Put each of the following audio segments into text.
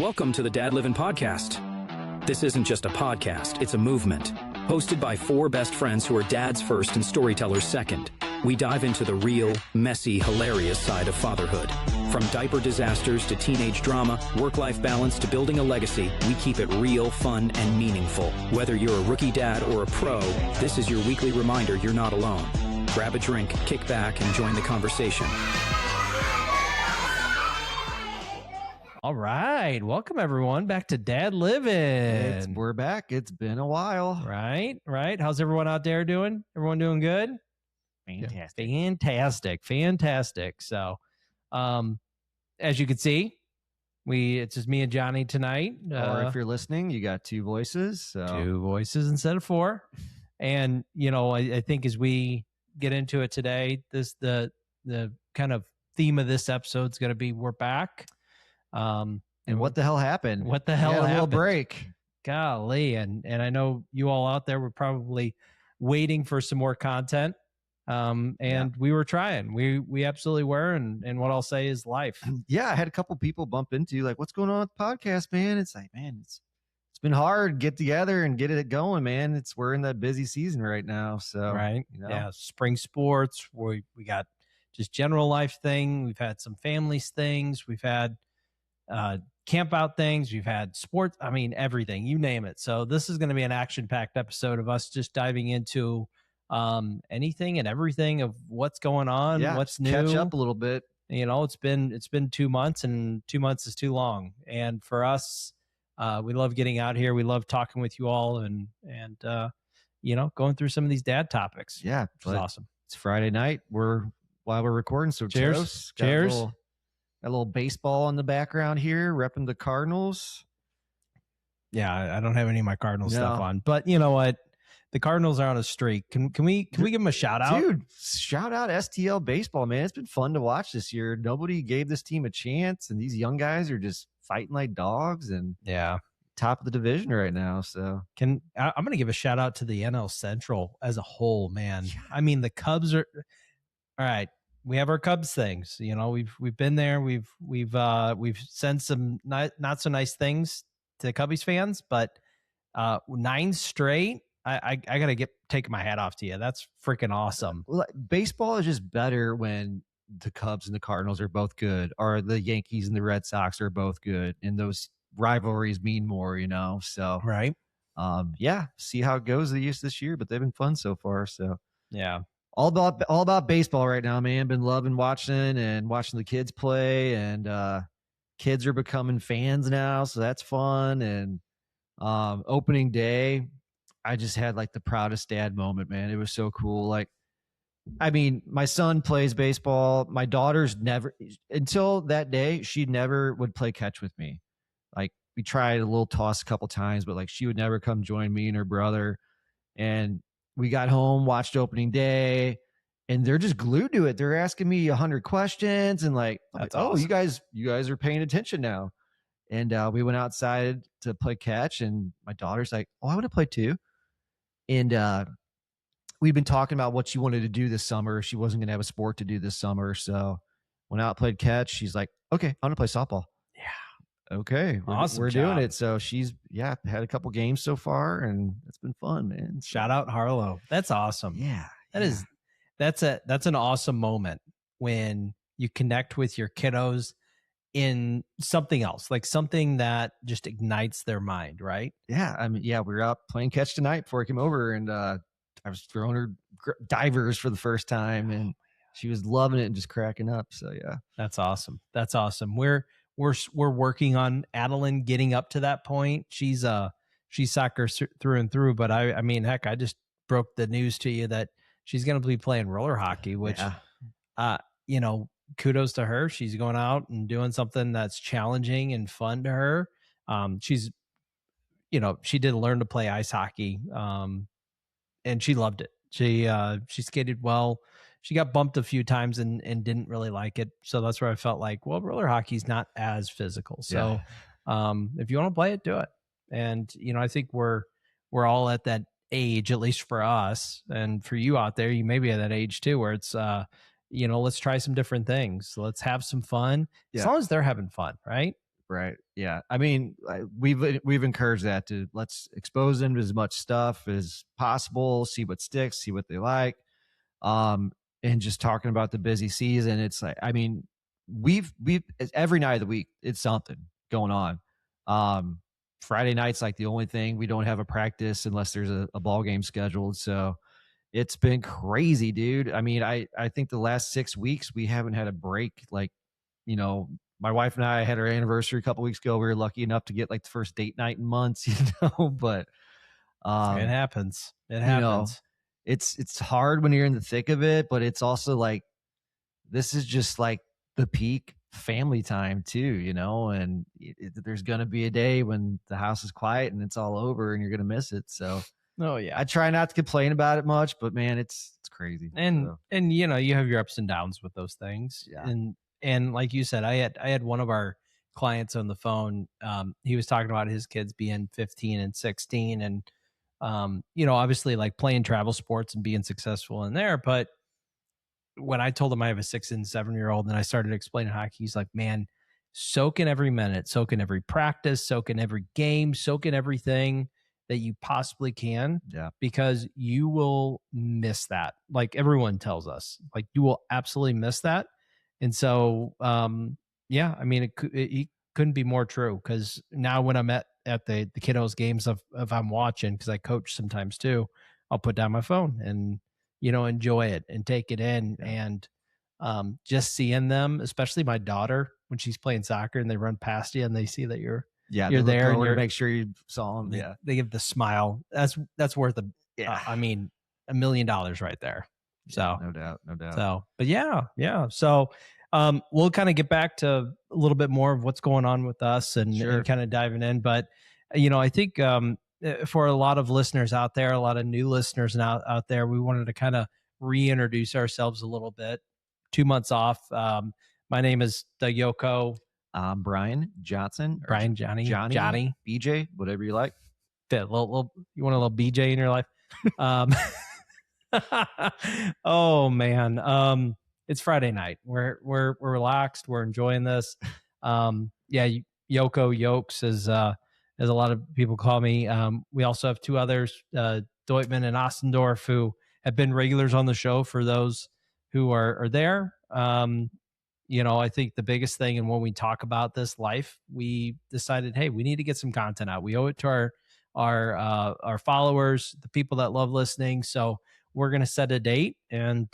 Welcome to the Dad Livin podcast. This isn't just a podcast, it's a movement. Hosted by four best friends who are dads first and storytellers second. We dive into the real, messy, hilarious side of fatherhood. From diaper disasters to teenage drama, work-life balance to building a legacy, we keep it real, fun, and meaningful. Whether you're a rookie dad or a pro, this is your weekly reminder you're not alone. Grab a drink, kick back, and join the conversation. All right. Welcome, everyone, back to Dad Livin. We're back. It's been a while. Right. How's everyone out there doing? Everyone doing good? Fantastic. So, as you can see, it's just me and Johnny tonight. Or if you're listening, you got two voices. So. Two voices instead of four. And, I think as we get into it today, the kind of theme of this episode is going to be we're back. And what the hell happened? What the hell happened? A little break. Golly. And I know you all out there were probably waiting for some more content. We were trying. We absolutely were. And what I'll say is life. Yeah. I had a couple people bump into like, what's going on with the podcast, man? It's like, man, it's been hard to get together and get it going, man. We're in that busy season right now. So, right. Yeah. Spring sports. We got just general life thing. We've had some families things. We've had, camp out things. We've had sports. I mean, everything, you name it. So this is going to be an action-packed episode of us just diving into anything and everything of what's going on, what's new. Catch up a little bit. It's been 2 months, and 2 months is too long. And for us, we love getting out here. We love talking with you all and going through some of these dad topics. Yeah. Which is awesome. It's Friday night. While we're recording. So cheers. A little baseball in the background here, repping the Cardinals. Yeah, I don't have any of my Cardinals stuff on, but you know what? The Cardinals are on a streak. Can we give them a shout out? Dude, shout out STL baseball, man. It's been fun to watch this year. Nobody gave this team a chance, and these young guys are just fighting like dogs and top of the division right now. So I'm going to give a shout out to the NL Central as a whole, man. Yeah. I mean, the Cubs are all right. We have our Cubs things, we've been there. We've sent some not so nice things to the Cubbies fans, but 9 straight. I gotta take my hat off to you. That's freaking awesome. Well, baseball is just better when the Cubs and the Cardinals are both good, or the Yankees and the Red Sox are both good, and those rivalries mean more, So right, see how it goes this year, but they've been fun so far. So yeah. All about baseball right now, man. Been loving watching the kids play, and kids are becoming fans now, so that's fun. And opening day, I just had like the proudest dad moment, man. It was so cool. Like, I mean, my son plays baseball. My daughter's never, until that day, she never would play catch with me. Like, we tried a little toss a couple times, but like she would never come join me and her brother. And we got home, watched opening day, and they're just glued to it. They're asking me 100 questions and like, awesome. You guys are paying attention now. And we went outside to play catch, and my daughter's like, oh, I want to play too. And we've been talking about what she wanted to do this summer. She wasn't going to have a sport to do this summer. So went out, played catch. She's like, okay, I want to play softball. Yeah. Okay. Awesome. We're doing it. So she's had a couple games so far, and it's been fun, man. So, shout out Harlow. That's awesome. Yeah. That's an awesome moment when you connect with your kiddos in something else, like something that just ignites their mind, right? Yeah. I mean, we were out playing catch tonight before I came over, and I was throwing her divers for the first time, and she was loving it and just cracking up. So yeah. That's awesome. We're working on Adeline getting up to that point. She's soccer through and through, but I mean, heck, I just broke the news to you that she's going to be playing roller hockey, which, kudos to her. She's going out and doing something that's challenging and fun to her. She did learn to play ice hockey, and she loved it. She skated well. She got bumped a few times and didn't really like it. So that's where I felt like, well, roller hockey's not as physical. So if you want to play it, do it. And, I think we're all at that age, at least for us, and for you out there, you may be at that age too, where it's, let's try some different things. Let's have some fun, as long as they're having fun, right? Right. Yeah. I mean, we've encouraged that to let's expose them to as much stuff as possible, see what sticks, see what they like. And just talking about the busy season, it's like, I mean, we've every night of the week, it's something going on. Um, Friday night's like the only thing we don't have a practice unless there's a ball game scheduled. So it's been crazy, dude. I mean, I think the last 6 weeks we haven't had a break. Like, you know, my wife and I had our anniversary a couple weeks ago. We were lucky enough to get like the first date night in months, but It happens. It you know, happens. it's hard when you're in the thick of it, but it's also like this is just like the peak family time too, you know, and there's going to be a day when the house is quiet and it's all over and you're going to miss it. So Oh yeah. I try not to complain about it much, but man, it's crazy. And So, you know, you have your ups and downs with those things. Yeah. And like you said, I had one of our clients on the phone. He was talking about his kids being 15 and 16 and you know, obviously like playing travel sports and being successful in there. But when I told him I have a 6 and 7-year-old and I started explaining hockey, he's like, man, soak in every minute, soak in every practice, soak in every game, soak in everything that you possibly can. Yeah. Because you will miss that. Like everyone tells us, like you will absolutely miss that. And so, yeah, I mean, it couldn't be more true. Because now when I'm at the kiddos games, if I'm watching, because I coach sometimes too, I'll put down my phone and you know enjoy it and take it in. Yeah. And just seeing them, especially my daughter when she's playing soccer and they run past you and they see that you're You're there and and you're make sure you saw them. Yeah. they give the smile. That's worth I mean $1 million right there. So no doubt. so, but yeah. So, we'll kind of get back to a little bit more of what's going on with us and Sure. kind of diving in. But, you know, I think for a lot of listeners out there, a lot of new listeners out there, we wanted to kind of reintroduce ourselves a little bit. 2 months off. My name is Doug Yoko. Brian Johnson. Brian, Johnny, BJ, whatever you like. You want a little BJ in your life? Oh man. It's Friday night. We're relaxed. We're enjoying this. Yeah, Yoko Yokes as a lot of people call me. We also have two others, Deutman and Ostendorf, who have been regulars on the show for those who are there. You know, I think the biggest thing, and when we talk about this life, we decided, hey, we need to get some content out. We owe it to our followers, the people that love listening. So we're going to set a date, and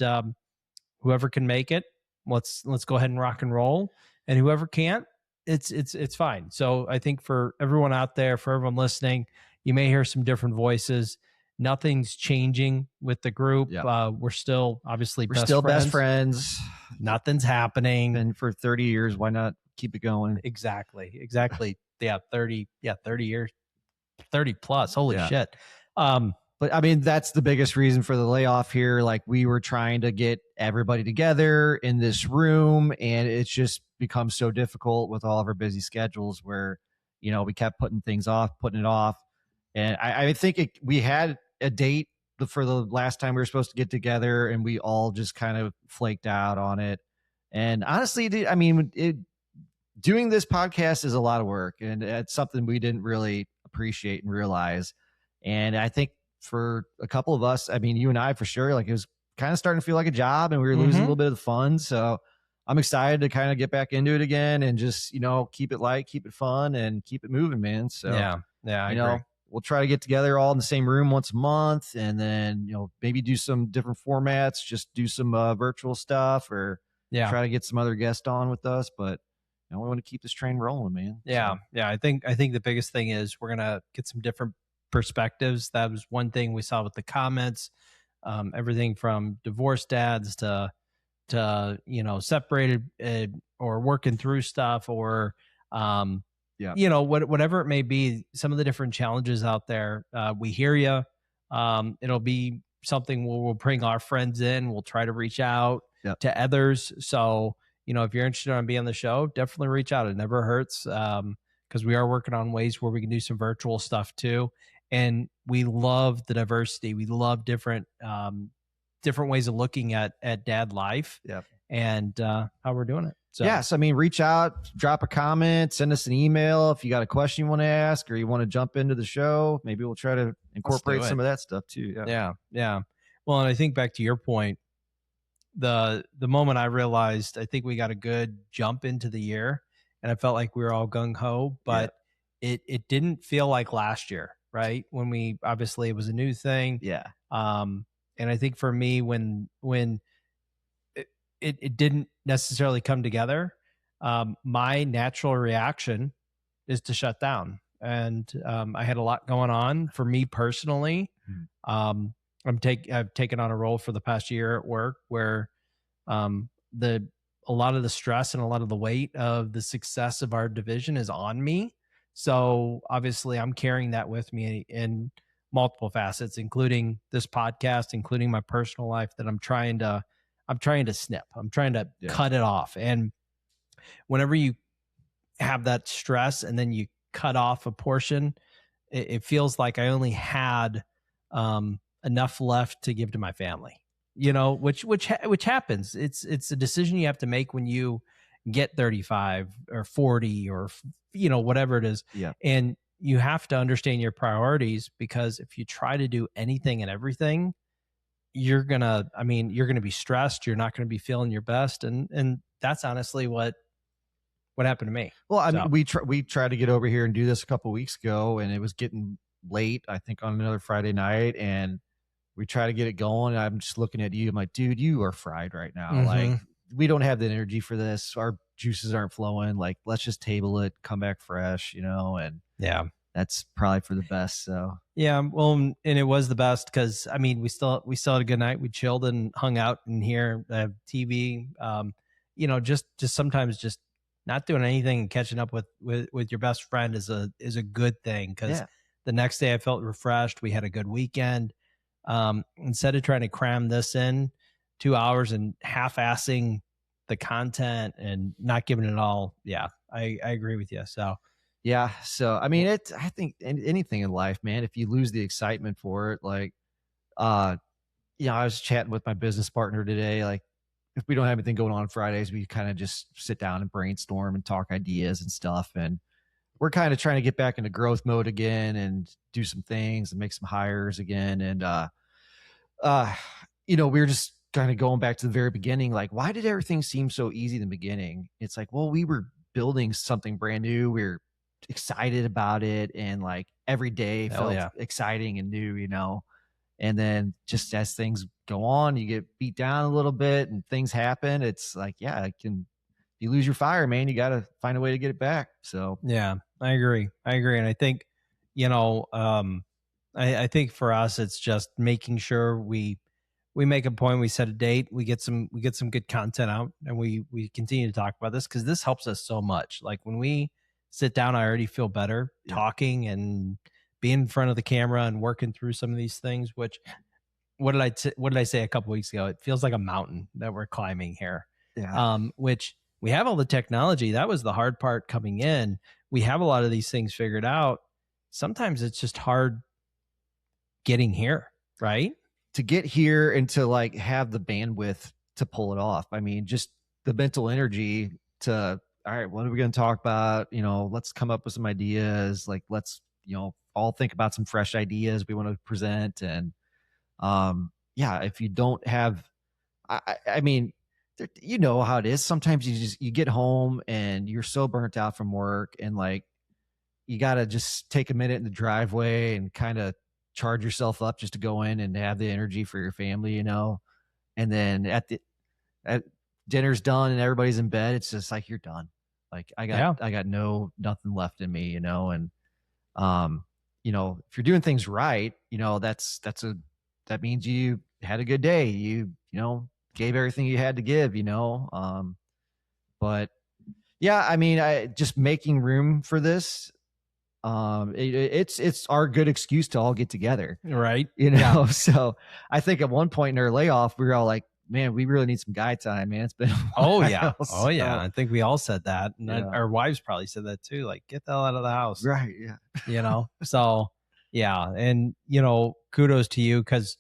whoever can make it, let's go ahead and rock and roll. And whoever can't, it's fine. So I think for everyone out there, for everyone listening, you may hear some different voices. Nothing's changing with the group. Yep. We're still obviously best friends. Nothing's happening. And for 30 years, why not keep it going? Exactly. Yeah, 30 years, 30 plus. Holy shit. But I mean, that's the biggest reason for the layoff here. Like we were trying to get everybody together in this room, and it's just become so difficult with all of our busy schedules where, you know, we kept putting it off. And I think we had a date for the last time we were supposed to get together, and we all just kind of flaked out on it. And honestly, I mean, doing this podcast is a lot of work, and it's something we didn't really appreciate and realize. And I think for a couple of us, I mean, you and I for sure, like it was kind of starting to feel like a job, and we were losing a little bit of the fun. So I'm excited to kind of get back into it again and just, you know, keep it light, keep it fun, and keep it moving, man. So yeah, I agree. We'll try to get together all in the same room once a month, and then, you know, maybe do some different formats, just do some virtual stuff, or try to get some other guests on with us. But you know, we want to keep this train rolling, man. Yeah. I think the biggest thing is we're gonna get some different perspectives. That was one thing we saw with the comments. Everything from divorced dads to you know, separated or working through stuff, or you know, whatever it may be, some of the different challenges out there. We hear you. It'll be something we'll bring our friends in. We'll try to reach out to others. So, you know, if you're interested in being on the show, definitely reach out. It never hurts, because we are working on ways where we can do some virtual stuff too. And we love the diversity. We love different ways of looking at dad life and how we're doing it. So Yes, I mean, reach out, drop a comment, send us an email if you got a question you want to ask or you want to jump into the show. Maybe we'll try to incorporate some of that stuff too. Yeah. Well, and I think back to your point, the moment I realized I think we got a good jump into the year, and I felt like we were all gung ho, but it didn't feel like last year, right? When we obviously it was a new thing. Yeah. And I think for me, when it didn't necessarily come together, my natural reaction is to shut down. And I had a lot going on for me personally. I've taken on a role for the past year at work where a lot of the stress and a lot of the weight of the success of our division is on me. So obviously I'm carrying that with me in multiple facets, including this podcast, including my personal life that I'm trying to snip. I'm trying to cut it off. And whenever you have that stress and then you cut off a portion, it feels like I only had enough left to give to my family, which happens. It's a decision you have to make when you get 35 or 40 or, whatever it is. Yeah. And you have to understand your priorities, because if you try to do anything and everything, you're going to be stressed. You're not going to be feeling your best. And that's honestly what happened to me. Well, I mean, we tried to get over here and do this a couple of weeks ago, and it was getting late, I think, on another Friday night, and we try to get it going. And I'm just looking at you. I'm like, dude, you are fried right now. Mm-hmm. Like, we don't have the energy for this. Our juices aren't flowing. Like, let's just table it, come back fresh, and yeah, that's probably for the best. So yeah, well, and it was the best because we still had a good night. We chilled and hung out in here, TV. Just sometimes just not doing anything and catching up with your best friend is a good thing, because the next day I felt refreshed. We had a good weekend. Instead of trying to cram this in 2 hours and half-assing the content and not giving it all. Yeah, I agree with you. So, yeah. So, I mean, I think anything in life, man, if you lose the excitement for it, like, I was chatting with my business partner today, like, if we don't have anything going on Fridays, we kind of just sit down and brainstorm and talk ideas and stuff. And we're kind of trying to get back into growth mode again and do some things and make some hires again. And, we were just kind of going back to the very beginning. Like, why did everything seem so easy in the beginning? It's like, well, we were building something brand new. We were excited about it. And like every day felt exciting and new, and then just as things go on, you get beat down a little bit and things happen. It's like, you lose your fire, man. You got to find a way to get it back. So, yeah, I agree. And I think, I think for us, it's just making sure we make a point, we set a date, we get some good content out, and we continue to talk about this, because this helps us so much. Like when we sit down, I already feel better talking and being in front of the camera and working through some of these things, which what did I say a couple weeks ago? It feels like a mountain that we're climbing here. Yeah. Which we have all the technology. That was the hard part coming in. We have a lot of these things figured out. Sometimes it's just hard getting here, right? To get here and to like have the bandwidth to pull it off. I mean, just the mental energy to, all right, what are we going to talk about? Let's come up with some ideas. Like, let's, all think about some fresh ideas we want to present. And, if you don't have, I mean, you know how it is. Sometimes you get home and you're so burnt out from work, and like, you got to just take a minute in the driveway and kind of charge yourself up just to go in and have the energy for your family, and then at dinner's done and everybody's in bed, it's just like, you're done. Like I got nothing left in me, and, if you're doing things right, that means you had a good day. You gave everything you had to give, but yeah, I mean, just making room for this, it's our good excuse to all get together, right? So I think at one point in our layoff, we were all like, man, we really need some guy time, man. It's been a while. Oh yeah. I think we all said that, and our wives probably said that too. Like, get the hell out of the house, right? Yeah. So yeah, and kudos to you, because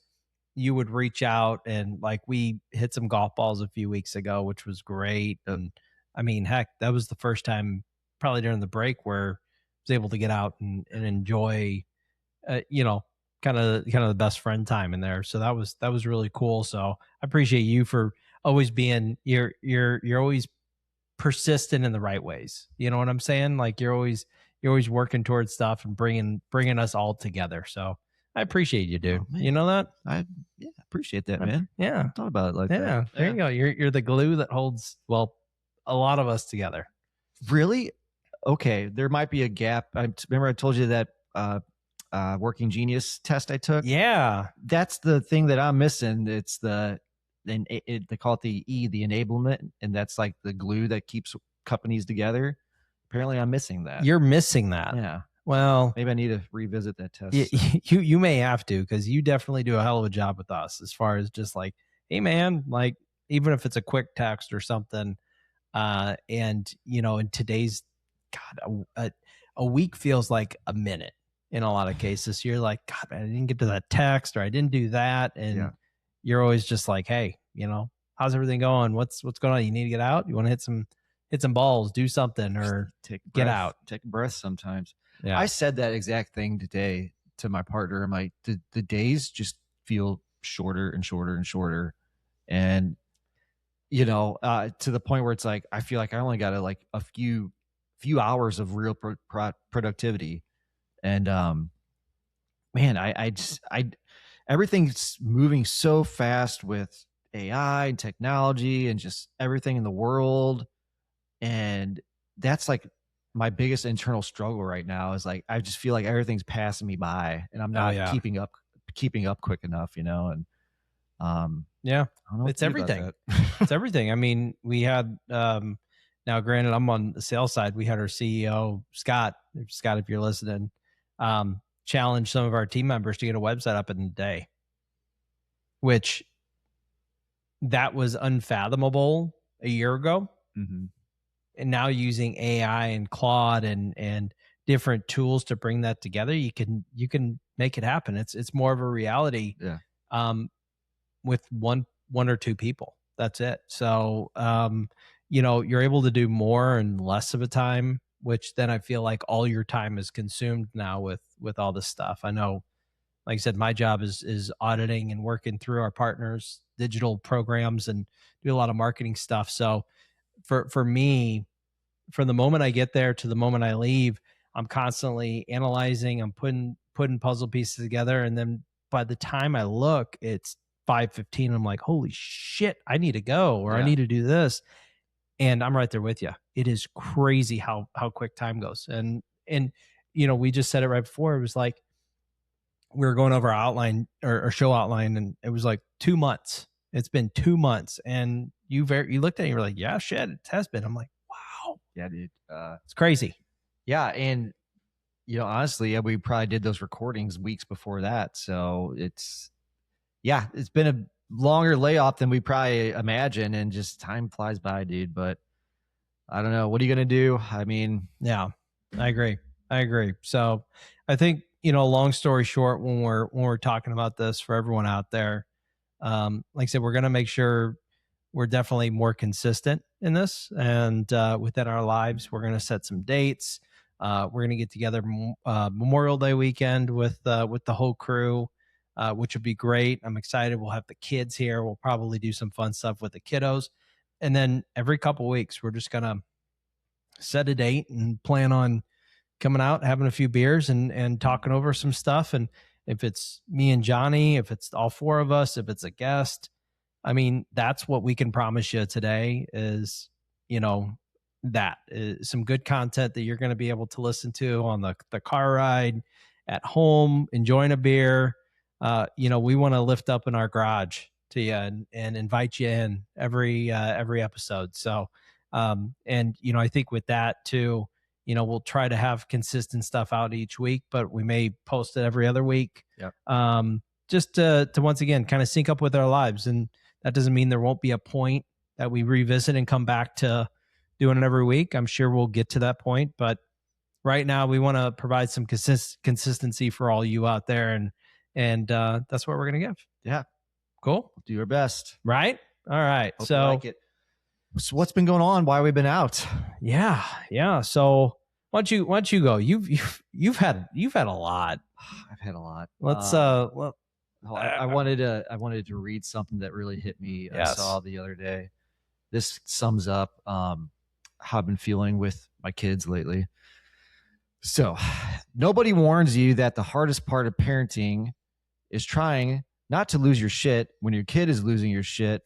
you would reach out, and like we hit some golf balls a few weeks ago, which was great, and I mean, heck, that was the first time probably during the break where I was able to get out and enjoy, you know, kind of the best friend time in there. So that was really cool. So I appreciate you for always being, you're always persistent in the right ways. You know what I'm saying? Like you're always working towards stuff and bringing us all together. So I appreciate you, dude. Oh, you know that? I appreciate that, man. Yeah. I thought about it like Yeah. that. There you go. You're the glue that holds, well, a lot of us together. Really? Okay. There might be a gap. I remember I told you that working genius test I took. Yeah. That's the thing that I'm missing. It's they call it the enablement, and that's like the glue that keeps companies together. Apparently, I'm missing that. You're missing that. Yeah. Well, maybe I need to revisit that test. You may have to, because you definitely do a hell of a job with us as far as just like, hey man, like even if it's a quick text or something, and you know, in today's a week feels like a minute in a lot of cases. You're like, God, man, I didn't get to that text, or I didn't do that, and you're always just like, hey, you know, how's everything going? What's going on? You need to get out? You want to hit some balls, do something, or get out. Take a breath sometimes. Yeah. I said that exact thing today to my partner. I'm like, the days just feel shorter and shorter and shorter. And, you know, to the point where it's like, I feel like I only got like a few hours of real productivity. And, man, I everything's moving so fast with AI and technology and just everything in the world. And that's like my biggest internal struggle right now, is like, I just feel like everything's passing me by and I'm not keeping up quick enough, you know? And, yeah, it's everything. It's everything. I mean, we had, now granted I'm on the sales side. We had our CEO, Scott, if you're listening, challenge some of our team members to get a website up in a day, which that was unfathomable a year ago. Mm-hmm. And now using AI and Claude and different tools to bring that together, you can make it happen. It's more of a reality. Yeah. With one or two people. That's it. So, you know, you're able to do more in less of a time, which then I feel like all your time is consumed now with all this stuff. I know, like I said, my job is auditing and working through our partners' digital programs and do a lot of marketing stuff. So for me, from the moment I get there to the moment I leave, I'm constantly analyzing, I'm putting puzzle pieces together. And then by the time I look, it's 5:15. I'm like, holy shit, I need to go, or I need to do this. And I'm right there with you. It is crazy how quick time goes. And, you know, we just said it right before. It was like, we were going over our outline or show outline, and it was like 2 months. It's been 2 months. And you looked at it and you were like, yeah, shit, it has been. I'm like, wow. Yeah, dude. It's crazy. Yeah. And, you know, honestly, we probably did those recordings weeks before that. So it's been a longer layoff than we probably imagined, and just time flies by, dude. But I don't know. What are you going to do? I mean, yeah, I agree. So I think, you know, long story short, when we're talking about this for everyone out there, like I said, we're going to make sure we're definitely more consistent in this, and within our lives, we're going to set some dates. We're going to get together Memorial Day weekend with the whole crew, which would be great. I'm excited. We'll have the kids here. We'll probably do some fun stuff with the kiddos. And then every couple of weeks, we're just going to set a date and plan on coming out, having a few beers and talking over some stuff. And if it's me and Johnny, if it's all four of us, if it's a guest, I mean, that's what we can promise you today is, you know, that is some good content that you're going to be able to listen to on the car ride, at home, enjoying a beer. You know, we want to lift up in our garage to you and invite you in every episode. So, and, you know, I think with that too, you know, we'll try to have consistent stuff out each week, but we may post it every other week. Yeah. Just to once again, kind of sync up with our lives. And that doesn't mean there won't be a point that we revisit and come back to doing it every week. I'm sure we'll get to that point, but right now we want to provide some consistency for all you out there. And that's what we're going to give. Yeah. Cool. We'll do our best. Right. All right. Hope so you like it. So what's been going on? Why we've been out? Yeah. So why don't you go? You've had a lot. I've had a lot. Let's I wanted to read something that really hit me. Yes. I saw the other day. This sums up how I've been feeling with my kids lately. So, nobody warns you that the hardest part of parenting is trying not to lose your shit when your kid is losing their shit,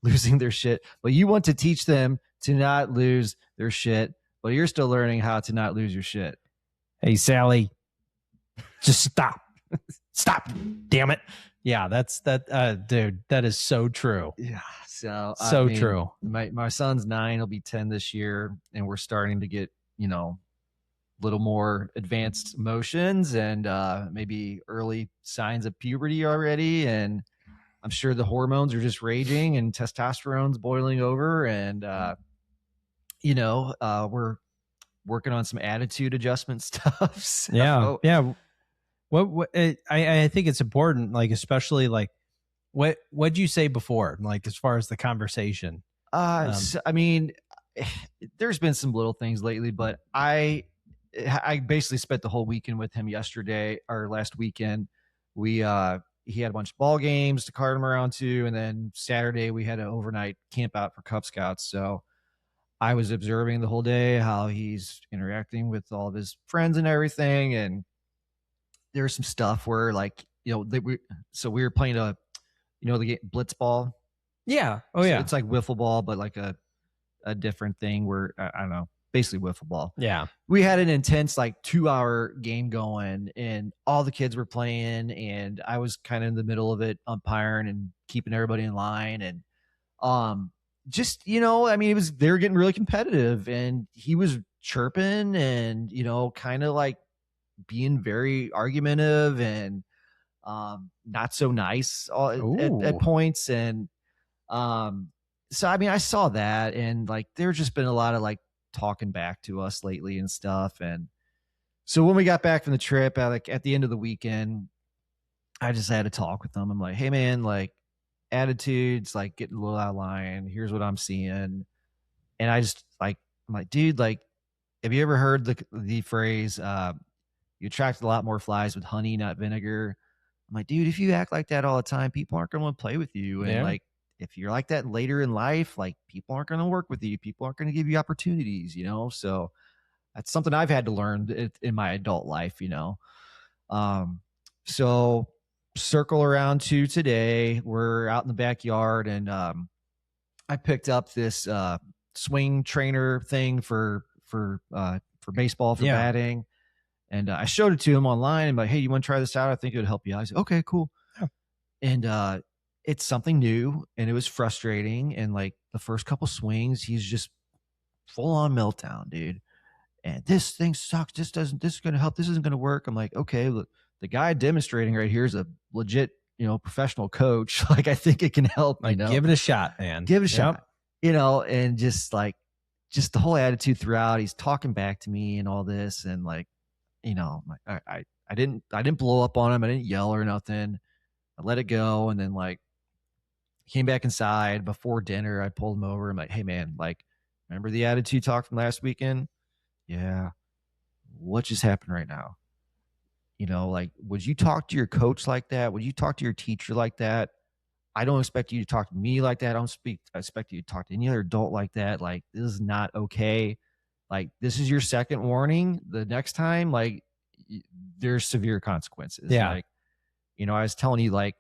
but you want to teach them to not lose their shit, but you're still learning how to not lose your shit. Hey, Sally, just stop. Stop. Damn it. Yeah, dude, that is so true. Yeah. So true. My son's 9, he'll be 10 this year, and we're starting to get, little more advanced emotions and maybe early signs of puberty already. And I'm sure the hormones are just raging and testosterone's boiling over. And, we're working on some attitude adjustment stuff. So. Yeah. I think it's important, like, especially like what'd you say before, like, as far as the conversation? So, I mean, there's been some little things lately, but I basically spent the whole weekend with him last weekend. He had a bunch of ball games to cart him around to, and then Saturday we had an overnight camp out for Cub Scouts. So I was observing the whole day how he's interacting with all of his friends and everything. And there's some stuff where, like, we were playing the game blitz ball. Yeah. Oh yeah. So it's like wiffle ball, but like a different thing where I don't know, basically wiffle ball. Yeah. We had an intense, like, 2-hour game going, and all the kids were playing, and I was kind of in the middle of it, umpiring and keeping everybody in line. And just, they were getting really competitive, and he was chirping and, kind of like being very argumentative and not so nice at points. And so I saw that, and like there's just been a lot of like talking back to us lately and stuff. And so when we got back from the trip, at the end of the weekend, I just had to talk with them. I'm like, hey man, like, attitudes like getting a little out of line. Here's what I'm seeing. And I'm like, dude, like, have you ever heard the phrase, you attract a lot more flies with honey, not vinegar? I'm like, dude, if you act like that all the time, people aren't going to want to play with you. And like, if you're like that later in life, like, people aren't going to work with you. People aren't going to give you opportunities, So that's something I've had to learn in my adult life, So circle around to today, we're out in the backyard, and I picked up this swing trainer thing for baseball, for batting. And I showed it to him online. I'm like, hey, you want to try this out? I think it would help you. I said, okay, cool. Yeah. And it's something new, and it was frustrating. And like the first couple swings, he's just full on meltdown, dude. And this thing sucks. This is going to help. This isn't going to work. I'm like, okay, look, the guy demonstrating right here is a legit, professional coach. Like, I think it can help. Like, give it a shot, man. Give it a shot. And just the whole attitude throughout. He's talking back to me and all this, and like, I didn't blow up on him. I didn't yell or nothing. I let it go. And then like came back inside before dinner. I pulled him over. I'm like, hey man, like, remember the attitude talk from last weekend? Yeah. What just happened right now? Like, would you talk to your coach like that? Would you talk to your teacher like that? I don't expect you to talk to me like that. I expect you to talk to any other adult like that. Like, this is not okay. Like, this is your second warning. The next time, like, there's severe consequences. Yeah. Like, I was telling you, like,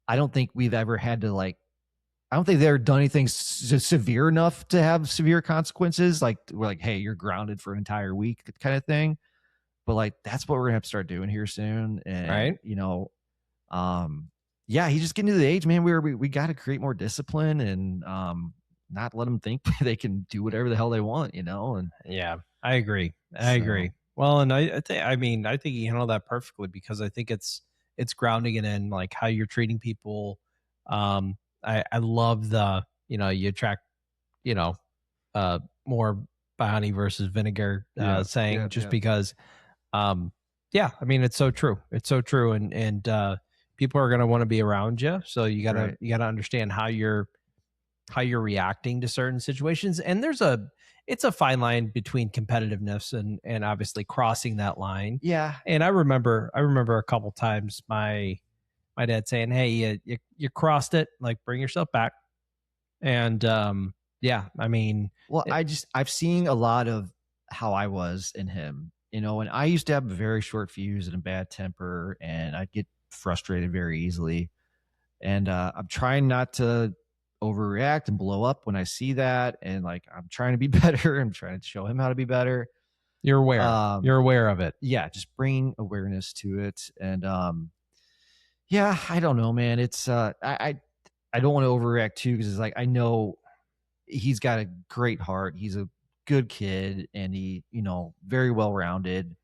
I don't think we've ever had to, like, I don't think they've ever done anything severe enough to have severe consequences. Like, we're like, hey, you're grounded for an entire week kind of thing. But like, that's what we're gonna have to start doing here soon. And right. Yeah, he's just getting to the age, man, we got to create more discipline and not let them think they can do whatever the hell they want, And yeah, I agree. I agree. Well, and I think you handle that perfectly, because I think it's grounding it in like how you're treating people. I love the, you attract, more by honey versus vinegar saying, because, it's so true. It's so true. And people are going to want to be around you. So you gotta understand how you're how you're reacting to certain situations. And it's a fine line between competitiveness and obviously crossing that line. Yeah. And I remember a couple times my dad saying, "Hey, you crossed it. Like, bring yourself back." And yeah, I mean, Well, I've seen a lot of how I was in him, and I used to have a very short fuse and a bad temper, and I'd get frustrated very easily. And I'm trying not to overreact and blow up when I see that. And like, I'm trying to be better. I'm trying to show him how to be better. you're aware. You're aware of it. Yeah, just bringing awareness to it. And yeah, I don't know, man. It's I don't want to overreact too, because it's like, I know he's got a great heart. He's a good kid, and he, very well rounded.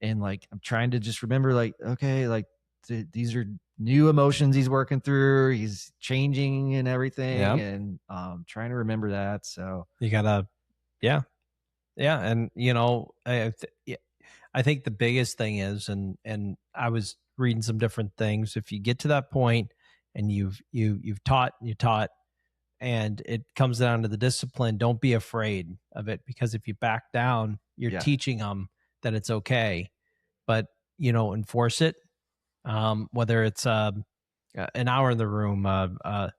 And like, I'm trying to just remember, like, okay, like these are new emotions he's working through. He's changing and everything. Yep. And trying to remember that. So You gotta, yeah. And I think the biggest thing is, and I was reading some different things. If you get to that point and you've taught, and it comes down to the discipline, don't be afraid of it, because if you back down, you're teaching them that it's okay. But enforce it. Whether it's an hour in the room, a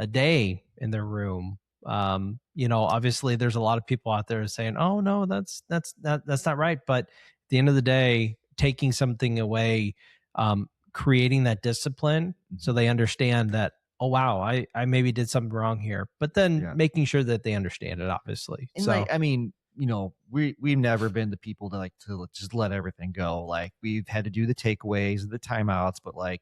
day in the room. Obviously there's a lot of people out there saying, "Oh no, that's not right." But at the end of the day, taking something away, creating that discipline so they understand that, oh wow, I maybe did something wrong here, but then making sure that they understand it, obviously. And so like, I mean, we've never been the people to just let everything go. Like, we've had to do the takeaways, the timeouts, but like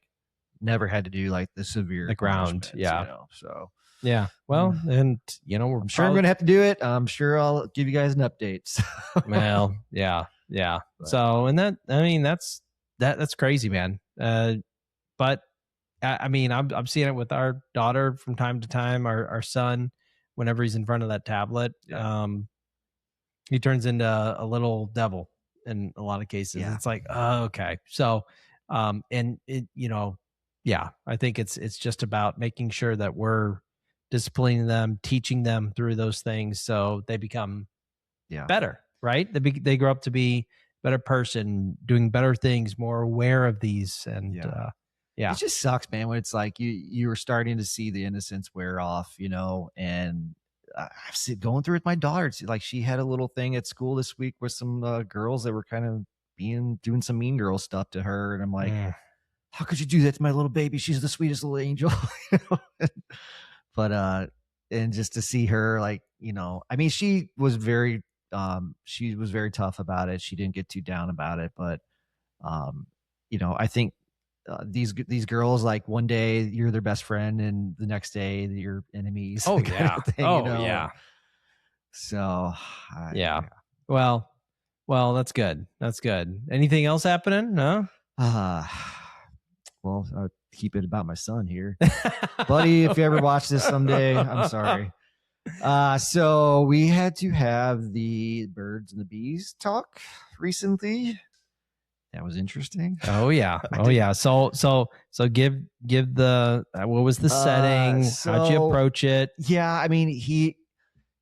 never had to do like the severe ground. punishments, So yeah, well, and I'm sure I'm gonna have to do it. I'm sure I'll give you guys an update. So. Well, yeah. But, so, and that's crazy, man. But I mean, I'm seeing it with our daughter from time to time. Our son, whenever he's in front of that tablet, he turns into a little devil in a lot of cases. Yeah. It's like, oh, okay. So, and it, I think it's just about making sure that we're disciplining them, teaching them through those things, so they become better, right? They grow up to be a better person, doing better things, more aware of these. And it just sucks, man, when it's like you were starting to see the innocence wear off, and I've seen going through with my daughter. Like, she had a little thing at school this week with some girls that were kind of doing some mean girl stuff to her, and I'm like, how could you do that to my little baby? She's the sweetest little angel. But and just to see her, like, I mean, she was very tough about it. She didn't get too down about it, but I think these girls, like, one day you're their best friend and the next day you're enemies. Oh yeah. Yeah. So yeah. Well, that's good. Anything else happening? No. Well, I'll keep it about my son here. Buddy, if you ever watch this someday, I'm sorry. So we had to have the birds and the bees talk recently. That was interesting. Oh yeah. So give the what was the setting? How'd you approach it? Yeah, I mean, he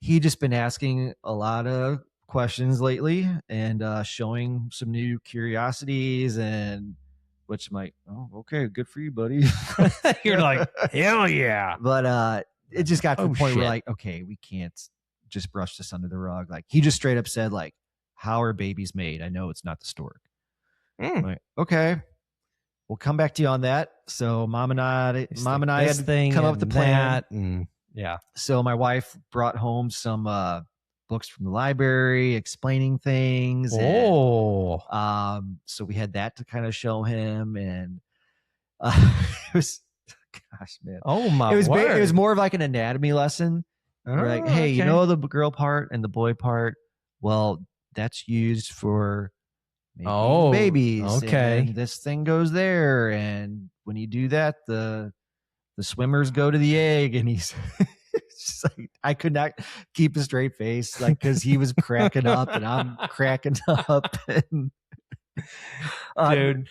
just been asking a lot of questions lately, and showing some new curiosities, and which I'm like, oh, okay, good for you, buddy. You're like, hell yeah. But it just got to the point where, like, okay, we can't just brush this under the rug. Like, he just straight up said, like, how are babies made? I know it's not the stork. Like, okay, we'll come back to you on that. So mom and I had to come up with the plan. So my wife brought home some books from the library explaining things. And, so we had that to kind of show him, and it was, gosh, man. Oh my! It was more of like an anatomy lesson. We're like, hey, you know the girl part and the boy part? Well, that's used for making babies. Okay. And this thing goes there, and when you do that, the swimmers go to the egg. And he's just like, I could not keep a straight face, like, because he was cracking up and I'm cracking up. And, dude,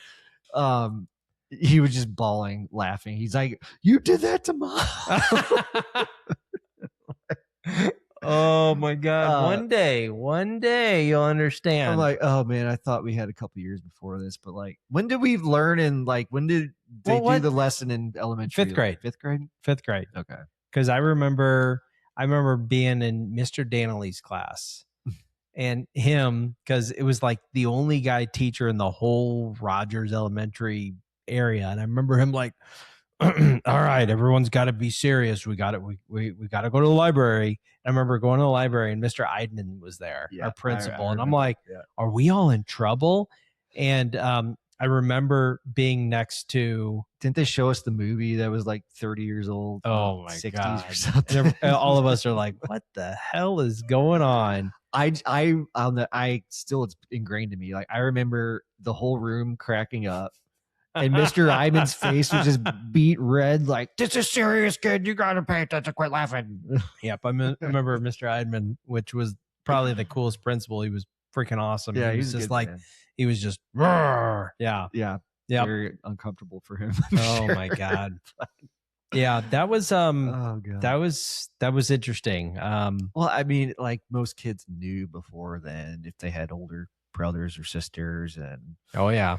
he was just bawling, laughing. He's like, you did that to mom. Oh my God. One day you'll understand. I'm like, oh man, I thought we had a couple years before this, but like, when did we learn and like, when did they do the lesson in elementary? Fifth grade. Fifth grade? Fifth grade. Okay. Because I remember being in Mr. Danley's class and him, because it was like the only guy teacher in the whole Rogers Elementary area. And I remember him like, all right, everyone's got to be serious. We got to go to the library. I remember going to the library and Mr. Eidman was there, our principal. And I'm like, are we all in trouble? And I remember being next to. Didn't they show us the movie that was like 30 years old? Oh my 60s God. or something. All of us are like, what the hell is going on? It's ingrained in me. Like, I remember the whole room cracking up. And Mr. Ivan's face was just beat red, like, this is serious, kid. You got to pay attention. Quit laughing. Yep. I remember Mr. Eidman, which was probably the coolest principal. He was freaking awesome. Yeah, he was just like, man. He was just, roar. Yeah. Yeah. Yeah. Very uncomfortable for him. Oh my God. Yeah. That was, oh God. that was interesting. Well, I mean, like most kids knew before then if they had older brothers or sisters and oh yeah,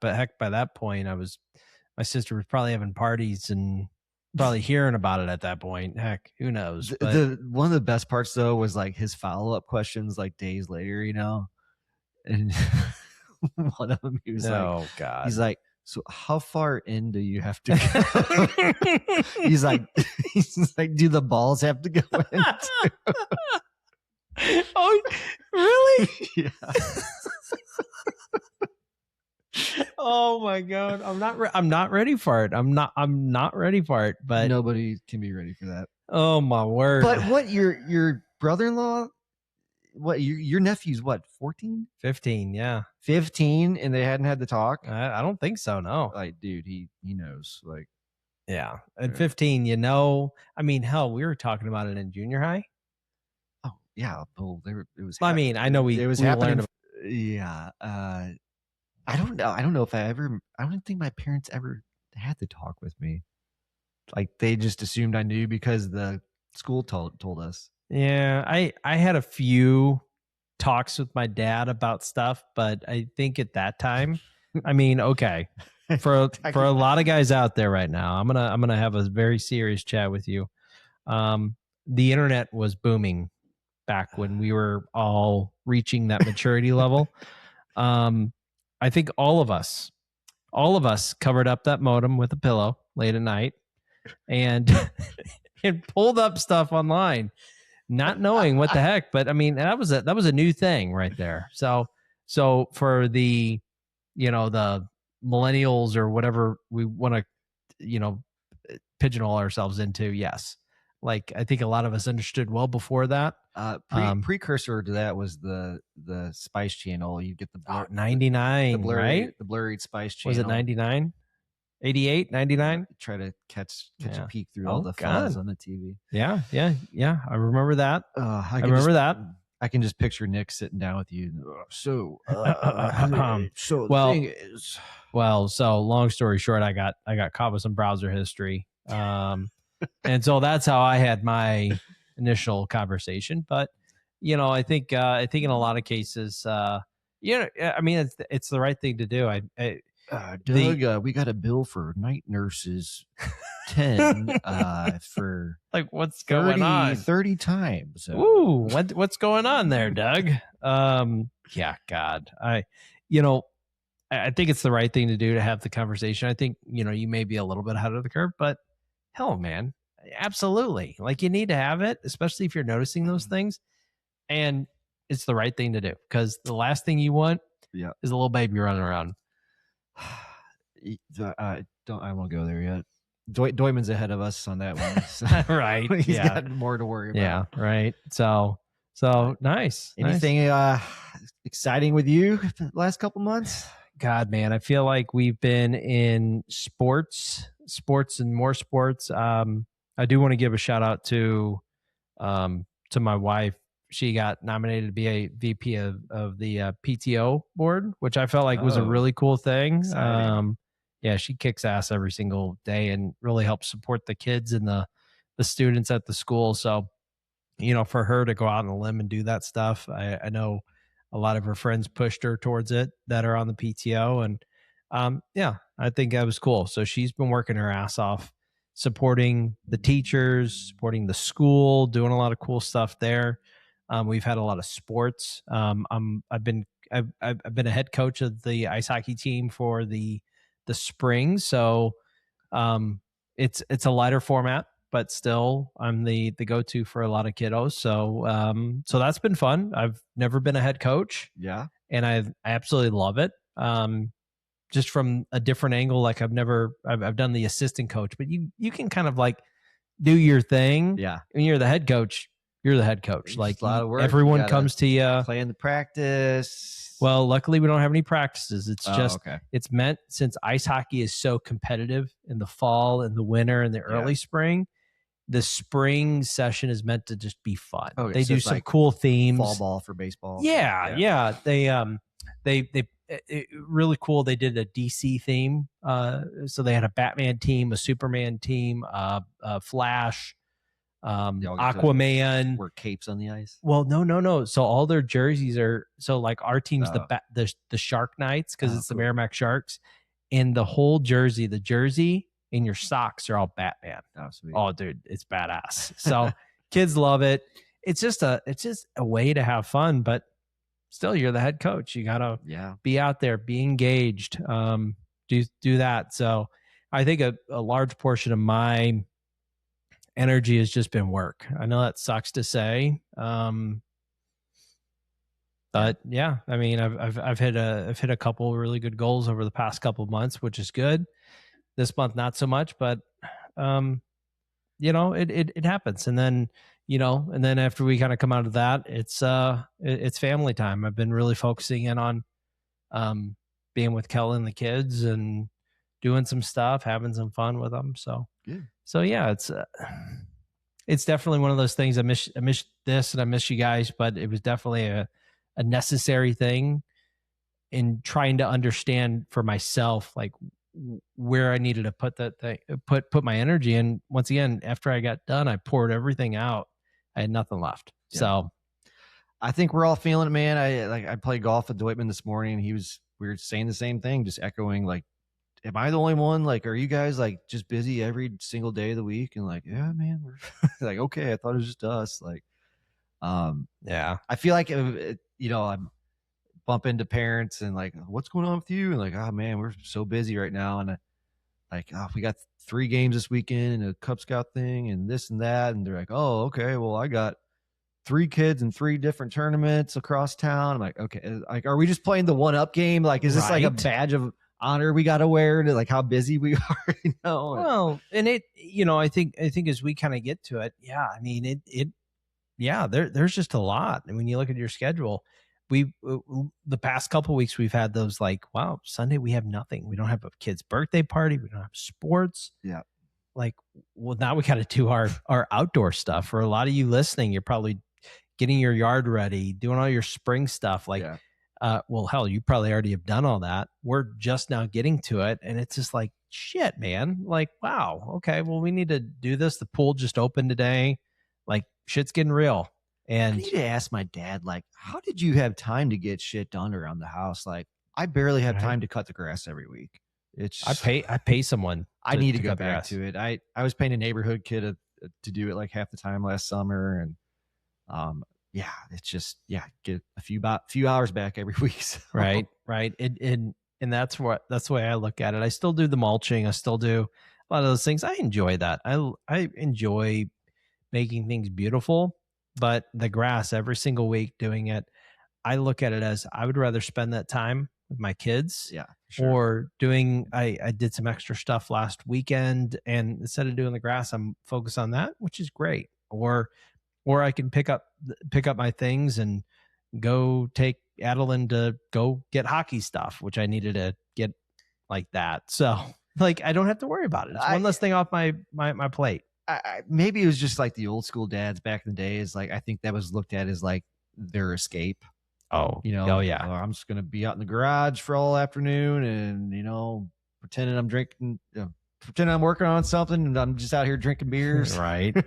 but heck, by that point my sister was probably having parties and probably hearing about it at that point. Heck, who knows? The one of the best parts though was like his follow-up questions like days later, you know, and one of them he was oh God, he's like, so how far in do you have to go? he's like do the balls have to go in too? Oh, really? Yeah. Oh my God, I'm not ready for it. I'm not ready for it. But nobody can be ready for that. Oh my word! But what your brother-in-law? What your nephew's what? 14? 15? Yeah, 15, and they hadn't had the talk. I don't think so. No, like, dude, he knows. Like, yeah, at 15, you know. I mean, hell, we were talking about it in junior high. Oh yeah, well, it was. I mean, I know it was happening. Yeah, I don't know. I don't know if I don't think my parents ever had to talk with me. Like, they just assumed I knew because the school told us. Yeah, I had a few talks with my dad about stuff, but I think at that time, I mean, okay, for a lot of guys out there right now, I'm gonna have a very serious chat with you. The internet was booming back when we were all reaching that maturity level. I think all of us covered up that modem with a pillow late at night and and pulled up stuff online, not knowing what the heck. But I mean, that was a new thing right there. So for the, you know, the millennials or whatever we want to, you know, pigeonhole ourselves into, yes. Like, I think a lot of us understood well before that. Precursor to that was the Spice Channel. You get the 99, right? The blurred Spice Channel. Was it 99? 88, 99? Try to catch a peek through all the fuzz on the TV. Yeah. I remember that. I remember that. I can just picture Nick sitting down with you. So the thing is, so long story short, I got caught with some browser history. And so that's how I had my initial conversation. But, you know, I think in a lot of cases, you know, I mean, it's the right thing to do. Doug, we got a bill for night nurses 10 for like, what's going on 30 times. Ooh, what's going on there, Doug? Yeah, God, I think it's the right thing to do to have the conversation. I think, you know, you may be a little bit ahead of the curve, but hell, man, absolutely. Like, you need to have it, especially if you're noticing those things, and it's the right thing to do, because the last thing you want is a little baby running around. I won't go there yet. Doyman's ahead of us on that one. So right. He's got more to worry about. Yeah. Right. So nice. Anything exciting with you the last couple months? God, man, I feel like we've been in sports and more sports. I do want to give a shout out to my wife. She got nominated to be a VP of the PTO board, which I felt like was a really cool thing. Yeah, she kicks ass every single day and really helps support the kids and the students at the school. So for her to go out on a limb and do that stuff. I know a lot of her friends pushed her towards it that are on the PTO. And yeah, I think that was cool. So she's been working her ass off, supporting the teachers, supporting the school, doing a lot of cool stuff there. We've had a lot of sports. I've been a head coach of the ice hockey team for the spring. So it's a lighter format, but still I'm the go-to for a lot of kiddos. So that's been fun. I've never been a head coach. Yeah. And I absolutely love it. Just from a different angle. Like I've done the assistant coach, but you can kind of like do your thing. Yeah. When you're the head coach, you're the head coach. Like a lot of work. Everyone comes to you. Plan the practice. Well, luckily we don't have any practices. It's okay. It's meant, since ice hockey is so competitive in the fall and the winter and the early spring, the spring session is meant to just be fun. Okay, they so do some like cool themes. Fall ball for baseball. Yeah. They really cool. They did a DC theme. So they had a Batman team, a Superman team, Flash, Aquaman. Wear capes on the ice. Well, no. So all their jerseys are, so like our team's the Shark Knights, because it's the Merrimack Sharks, and the whole jersey, and your socks are all Batman. Oh, sweet. Oh, dude, it's badass. So kids love it. It's just a way to have fun, but still, you're the head coach. You gotta be out there, be engaged, do that. So I think a large portion of my energy has just been work. I know that sucks to say, but yeah, I mean, I've hit a couple really good goals over the past couple of months, which is good. This month, not so much, but it happens. And then, after we kind of come out of that, it's family time. I've been really focusing in on being with Kelly and the kids and doing some stuff, having some fun with them. So yeah, it's definitely one of those things. I miss this and I miss you guys, but it was definitely a necessary thing in trying to understand for myself, like where I needed to put that thing, put my energy in. Once again, after I got done, I poured everything out. I had nothing left. Yeah. So I think we're all feeling it, man. I played golf with Dwightman this morning, and we were saying the same thing, just echoing like, am I the only one? Like, are you guys like just busy every single day of the week? And like, yeah, man, we're like, okay, I thought it was just us. Like, yeah, I feel like, I'm bump into parents and like, what's going on with you? And like, oh man, we're so busy right now. And like, we got 3 games this weekend and a Cub Scout thing and this and that. And they're like, oh, okay, well, I got 3 kids in 3 different tournaments across town. I'm like, okay, like, are we just playing the 1-up game? Like, is this like a badge of honor we got to wear to like how busy we are? Well, and I think as we kind of get to it, yeah, I mean, there's just a lot. And when you look at your schedule, the past couple of weeks we've had those like, wow, Sunday we have nothing. We don't have a kid's birthday party. We don't have sports. Yeah. Like, well, now we got to do our outdoor stuff. For a lot of you listening, you're probably getting your yard ready, doing all your spring stuff. Like, well, hell, you probably already have done all that. We're just now getting to it. And it's just like, shit, man. Like, wow. Okay. Well, we need to do this. The pool just opened today. Like, shit's getting real. And I need to ask my dad, like, how did you have time to get shit done around the house? Like, I barely have time to cut the grass every week. I pay someone. I need to go back to it. I was paying a neighborhood kid to do it like half the time last summer. And, it's just, get a few hours back every week. So. Right. And that's the way I look at it. I still do the mulching. I still do a lot of those things. I enjoy that. I enjoy making things beautiful. But the grass every single week doing it, I look at it as I would rather spend that time with my kids. Yeah. Sure. Or doing, I did some extra stuff last weekend, and instead of doing the grass, I'm focused on that, which is great. Or I can pick up my things and go take Adeline to go get hockey stuff, which I needed to get like that. So like, I don't have to worry about it. It's one less thing off my plate. Maybe it was just like the old school dads back in the day. Is like, I think that was looked at as like their escape. Oh, oh yeah. I'm just going to be out in the garage for all afternoon and, pretending I'm drinking, pretending I'm working on something and I'm just out here drinking beers. Right.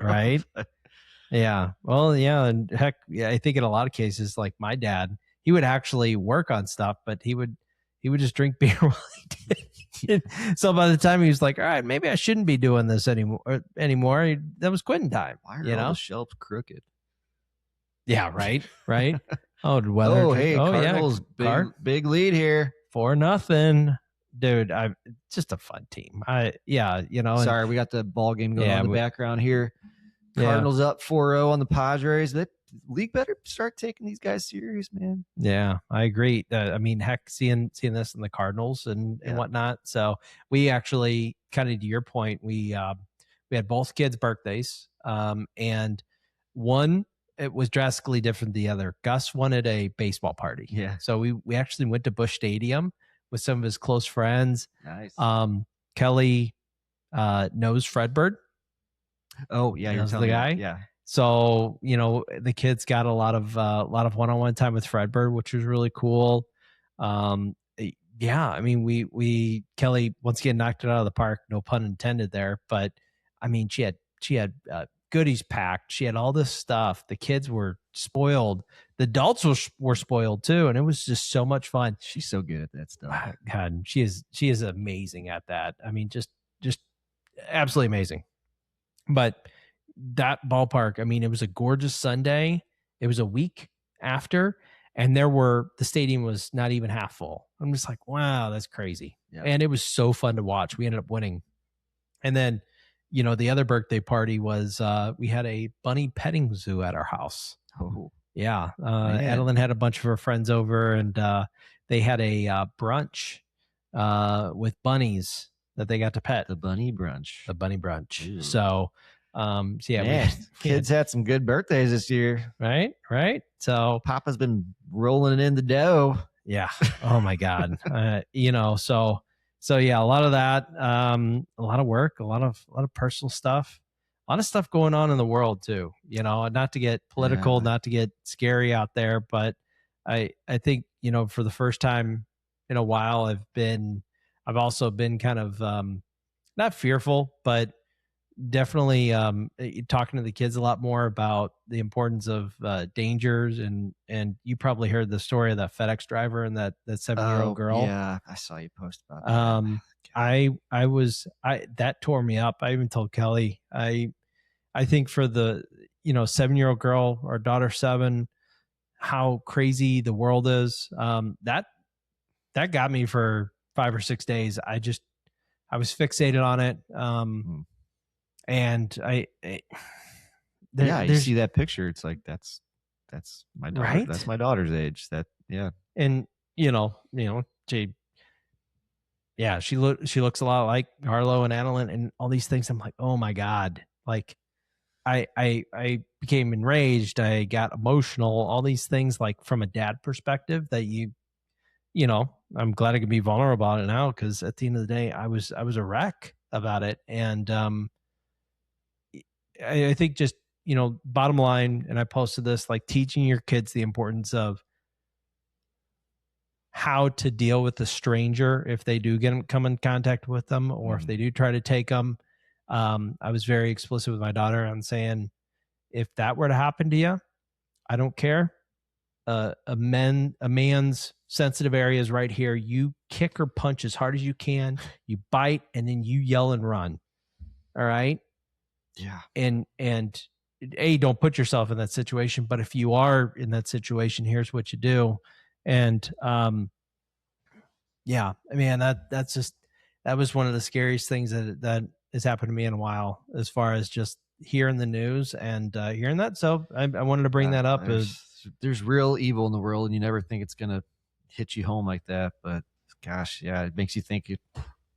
Yeah. Well, yeah. And heck, yeah, I think in a lot of cases, like my dad, he would actually work on stuff, but he would just drink beer while he did. So by the time he was like, all right, maybe I shouldn't be doing this anymore. That was quitting time. Why are all the shelves crooked? Yeah. Right. Right. Oh, the weather. Oh, hey, Cardinals, yeah. big lead here. 4-0. Dude, just a fun team. Sorry, we got the ball game going on in the background here. Cardinals up 4-0 on the Padres. The league better start taking these guys serious, man. Yeah, I agree. I mean, heck, seeing this in the Cardinals and whatnot. So we actually, kind of to your point, we had both kids' birthdays, and one, it was drastically different than the other. Gus wanted a baseball party. Yeah. So we actually went to Busch Stadium with some of his close friends. Nice. Kelly knows Fredbird. Oh yeah, you're the guy. Yeah. So the kids got a lot of one-on-one time with Fredbird, which was really cool. Yeah, I mean, we Kelly once again knocked it out of the park. No pun intended there, but I mean, she had goodies packed. She had all this stuff. The kids were spoiled. The adults were spoiled too, and it was just so much fun. She's so good at that stuff. God, she is amazing at that. I mean, just absolutely amazing. But that ballpark, I mean, it was a gorgeous Sunday. It was a week after, and the stadium was not even half full. I'm just like, wow, that's crazy. Yeah. And it was so fun to watch. We ended up winning. And then, the other birthday party was, we had a bunny petting zoo at our house. Oh, yeah. Adeline had a bunch of her friends over, and they had a brunch with bunnies that they got to pet. The bunny brunch. Ooh. So yeah, kids had some good birthdays this year. Right. So Papa's been rolling it in the dough. Yeah. Oh my God. So yeah, a lot of that, a lot of work, a lot of personal stuff, a lot of stuff going on in the world too, not to get political, not to get scary out there, but I think, for the first time in a while, I've also been kind of, not fearful, but definitely talking to the kids a lot more about the importance of dangers, and you probably heard the story of that FedEx driver and that 7-year-old girl. Yeah, I saw you post about that. That tore me up. I even told Kelly, I think for the 7-year-old girl, our daughter 7, how crazy the world is. That got me for 5 or 6 days. I was fixated on it. And you see that picture. It's like, that's my daughter. Right? That's my daughter's age. And she looks a lot like Harlow and Adeline and all these things. I'm like, oh my God. Like I became enraged. I got emotional, all these things, like from a dad perspective that I'm glad I could be vulnerable about it now. 'Cause at the end of the day, I was a wreck about it. And, I think just, bottom line, and I posted this, like teaching your kids the importance of how to deal with a stranger if they do come in contact with them, or if they do try to take them. I was very explicit with my daughter on saying, if that were to happen to you, I don't care. A man's sensitive area is right here. You kick or punch as hard as you can, you bite, and then you yell and run. All right. Yeah. And don't put yourself in that situation, but if you are in that situation, here's what you do. And, yeah, I mean, that was one of the scariest things that has happened to me in a while, as far as just hearing the news and, hearing that. So I wanted to bring that up. There's real evil in the world, and you never think it's going to hit you home like that. But gosh, yeah, it makes you think,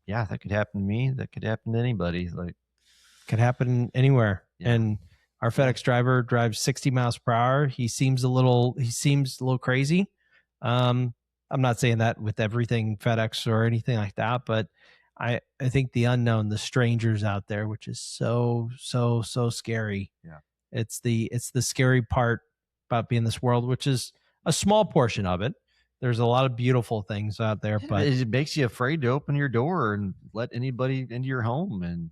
that could happen to me. That could happen to anybody. Like, could happen anywhere. Yeah. And our FedEx driver drives 60 miles per hour. He seems a little crazy. I'm not saying that with everything FedEx or anything like that, but I think the unknown, the strangers out there, which is so scary. Yeah. It's the scary part about being in this world, which is a small portion of it. There's a lot of beautiful things out there, but it makes you afraid to open your door and let anybody into your home. And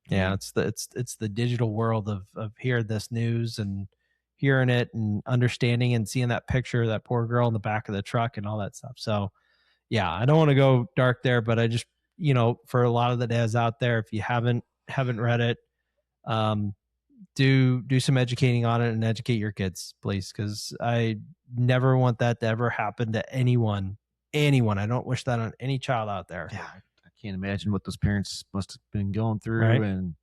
Yeah, it's the digital world of hearing this news and hearing it and understanding and seeing that picture of that poor girl in the back of the truck and all that stuff. So yeah, I don't want to go dark there, but I just, for a lot of the dads out there, if you haven't read it, do some educating on it and educate your kids, please, because I never want that to ever happen to anyone. I don't wish that on any child out there. Yeah, I can't imagine what those parents must have been going through. Right. And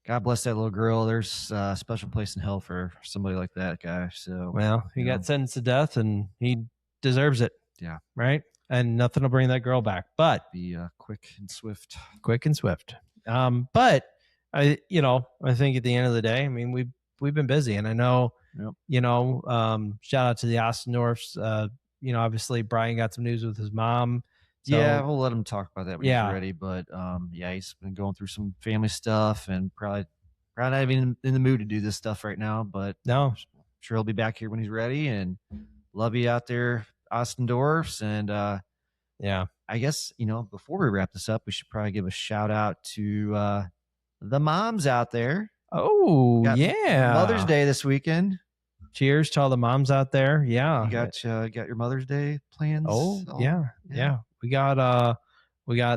God bless that little girl. There's a special place in hell for somebody like that guy. So, well, he got sentenced to death and he deserves it. Yeah. Right. And nothing will bring that girl back, but be quick and swift. But I think at the end of the day, I mean, we've been busy, and I know, shout out to the Ostendorfs. Obviously Brian got some news with his mom. So, yeah, we'll let him talk about that when he's ready. But he's been going through some family stuff and probably not even in the mood to do this stuff right now. But no, I'm sure he'll be back here when he's ready. And love you out there, Ostendorfs. And I guess before we wrap this up, we should probably give a shout out to the moms out there. Oh, yeah, Mother's Day this weekend. Cheers to all the moms out there. Yeah, you got your Mother's Day plans? Oh, yeah. We got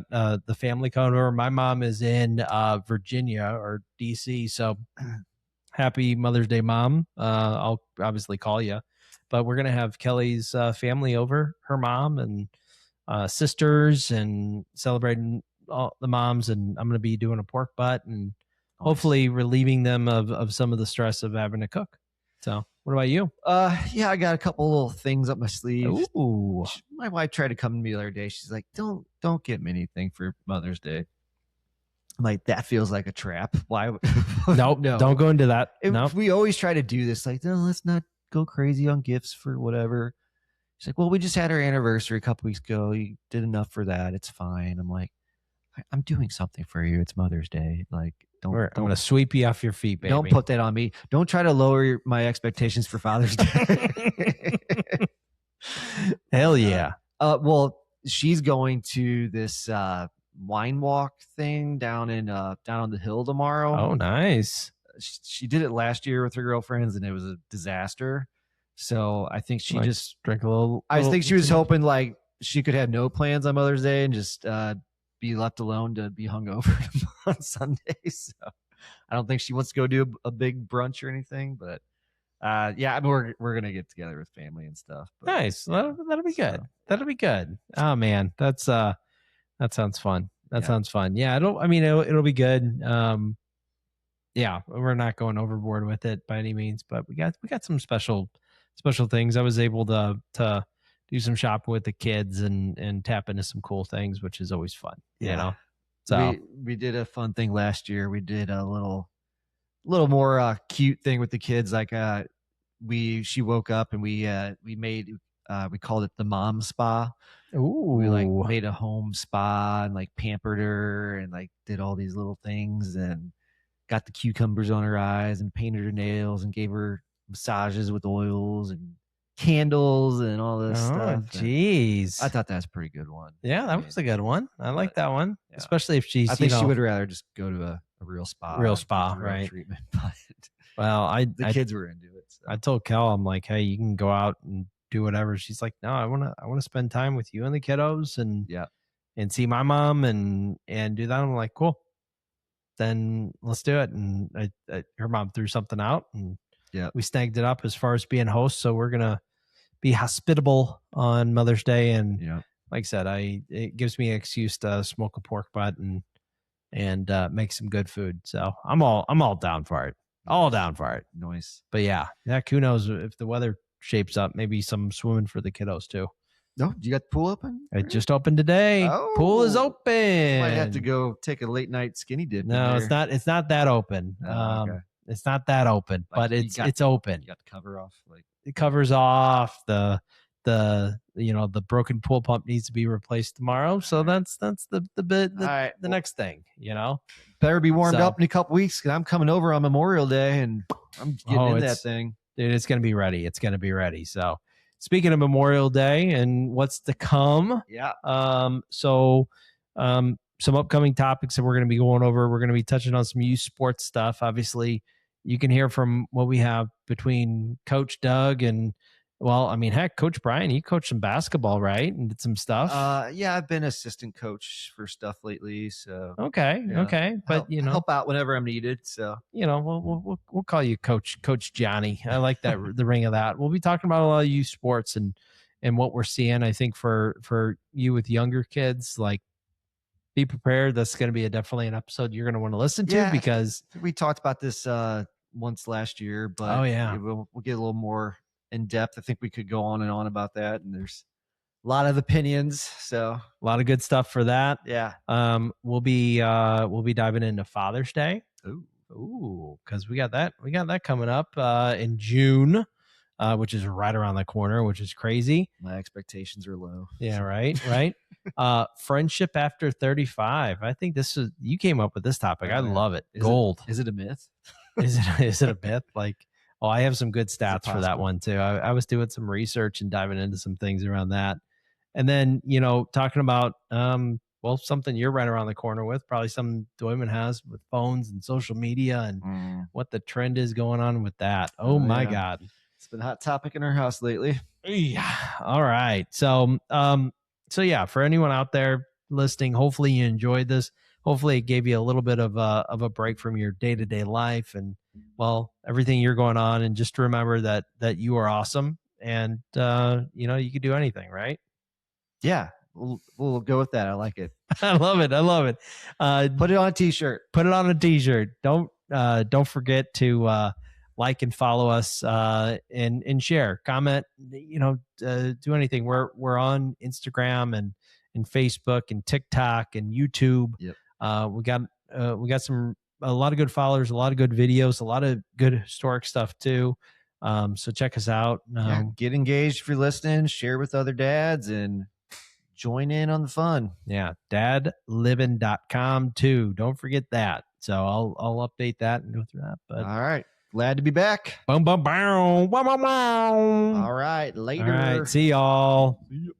the family coming over. My mom is in Virginia or DC, so happy Mother's Day, Mom. I'll obviously call you, but we're gonna have Kelly's family over, her mom and sisters, and celebrating all the moms. And I'm gonna be doing a pork butt and hopefully relieving them of some of the stress of having to cook. So what about you? I got a couple little things up my sleeve. Ooh. My wife tried to come to me the other day. She's like, don't get me anything for Mother's Day. I'm like, that feels like a trap. Why? Nope. No, don't go into that. Nope. We always try to do this. Like, no, let's not go crazy on gifts for whatever. She's like, well, we just had our anniversary a couple weeks ago. You did enough for that. It's fine. I'm like, I'm doing something for you. It's Mother's Day. Like, I'm going to sweep you off your feet, baby. Don't put that on me. Don't try to lower my expectations for Father's Day. Hell yeah. Well, she's going to this wine walk thing down on the hill tomorrow. Oh, nice. She did it last year with her girlfriends, and it was a disaster. So I think she just drank a little. I think she was hoping like she could have no plans on Mother's Day and just be left alone to be hungover on Sunday. So I don't think she wants to go do a big brunch or anything, but I mean, we're gonna get together with family and stuff. But, nice. That'll be good. That'll be good. Oh man, that sounds fun. Sounds fun. Yeah, it'll be good. We're not going overboard with it by any means, but we got some special things. I was able to do some shopping with the kids and tap into some cool things, which is always fun. So we did a fun thing last year. We did a little more cute thing with the kids. Like she woke up and we called it the mom spa. Ooh. We made a home spa and pampered her and did all these little things and got the cucumbers on her eyes and painted her nails and gave her massages with oils and candles and all this stuff. Jeez. I thought that's a pretty good one. Yeah, that was a good one. I like that one. Yeah. Especially if she's I think she would rather just go to a real spa. Right. Treatment. But well, the kids were into it. So. I told Kel, I'm like, hey, you can go out and do whatever. She's like, no, I wanna spend time with you and the kiddos and see my mom and do that. I'm like, cool. Then let's do it. And her mom threw something out and we snagged it up as far as being hosts. So we're gonna be hospitable on Mother's Day, and like I said, it gives me an excuse to smoke a pork butt and make some good food. So I'm all down for it. All down for it. Nice. But yeah, who knows if the weather shapes up? Maybe some swimming for the kiddos too. No, you got the pool open? It just opened today. Oh, pool is open. Might have to go take a late night skinny dip. No, it's not. It's not that open. Okay. It's not that open, but it's open. You got the cover off. It covers off the broken pool pump needs to be replaced tomorrow. So that's the next thing. Better be warmed up in a couple weeks because I'm coming over on Memorial Day and I'm getting in that thing. Dude, it's gonna be ready. It's gonna be ready. So speaking of Memorial Day and what's to come, some upcoming topics that we're going to be going over. We're going to be touching on some youth sports stuff. Obviously, you can hear from what we have between Coach Doug and, well, I mean, heck, Coach Brian, you coached some basketball, right? And did some stuff. Yeah, I've been assistant coach for stuff lately. So okay. But help out whenever I'm needed. So we'll call you Coach Johnny. I like that the ring of that. We'll be talking about a lot of youth sports and what we're seeing. I think for you with younger kids, like, be prepared. That's going to be definitely an episode you're going to want to listen to, because we talked about this once last year, but we'll get a little more in depth. I think we could go on and on about that, and there's a lot of opinions, so a lot of good stuff for that. Yeah. We'll be diving into Father's Day. Ooh, because we got that coming up in June, which is right around the corner, which is crazy. My expectations are low. Yeah, right. Friendship after 35. I think you came up with this topic. I love it. Gold. Is it a myth? Is it a myth? Like, I have some good stats for that one too. I was doing some research and diving into some things around that. And then, talking about, something you're right around the corner with, probably some Doyman has with phones and social media and what the trend is going on with that. Oh my God. It's been a hot topic in our house lately. Yeah. All right. So yeah, for anyone out there listening, hopefully you enjoyed this. Hopefully it gave you a little bit of a break from your day-to-day life and, everything you're going on. And just remember that you are awesome, and you could do anything, right? Yeah. We'll go with that. I like it. I love it. Put it on a t-shirt. Don't forget to like and follow us and share, comment, do anything. We're on Instagram and Facebook and TikTok and YouTube. Yep. We got a lot of good followers, a lot of good videos, a lot of good historic stuff too. So check us out. Get engaged if you're listening, share with other dads, and join in on the fun. Yeah. dadlivin.com too. Don't forget that. So I'll update that and go through that. But all right. Glad to be back. Boom, boom, boom. Wow, wow, wow. All right. Later. All right. See y'all. See you.